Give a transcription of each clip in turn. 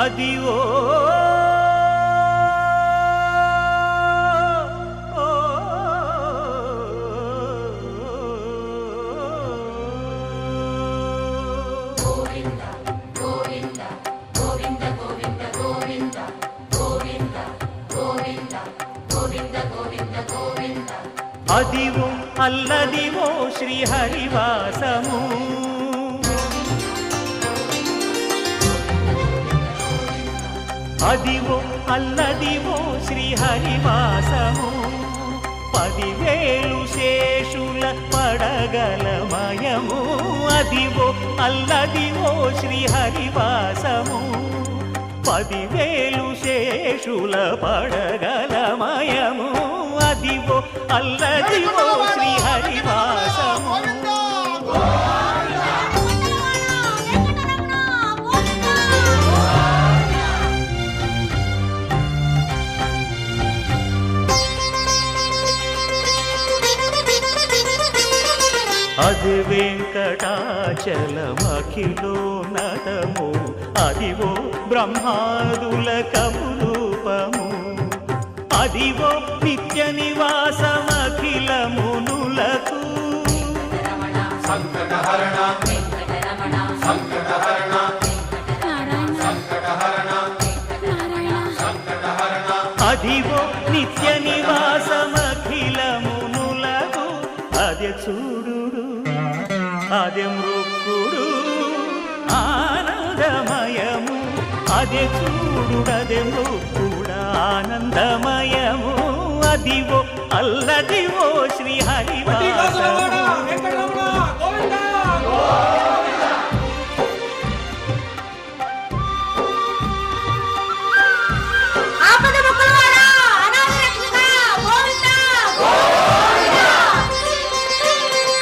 అదివో అదివో అల్లదివో శ్రీహరివాసము అదివో అల్లదివో శ్రీహరివాసము 10,000 శేషుల పడగలమయము అదివో అల్లదివో శ్రీహరివాసము 10,000 శేషుల పడగలమయము అదివో అల్లదివో శ్రీహరివాసము అది వెంకటాచలమఖిలోన్నతము అదివో బ్రహ్మాదుల కపురూపము అదివో నిత్య నివాసమఖిలమునులకు సంకటహరణ సంకటహరణ సంకటహరణ సంకటహరణ అదివో నిత్య నివాసమఖిలమునులకు అదే చూడు అదే మృక్కుడు ఆనందమయము అదే చూడు అదే మృక్కుడు ఆనందమయము అదివో అల్లదివో శ్రీహరివాసము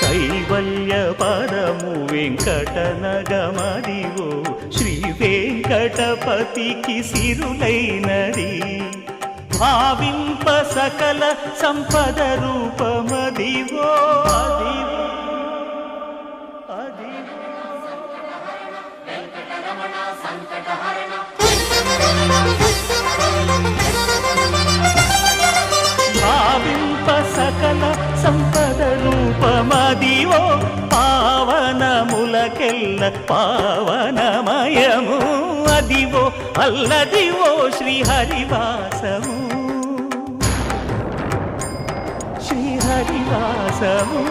కైవల్య పరము వెంకటనగమదివో శ్రీ వెంకటపతికి సిరులైనది భావింప సకల సంపద రూపమదివో అదివో అదివో భావింప సకల సంపద రూపమదివో పావనములకెల్ల పావనమయము అదివో అల్లదివో శ్రీహరివాసము శ్రీహరివాసము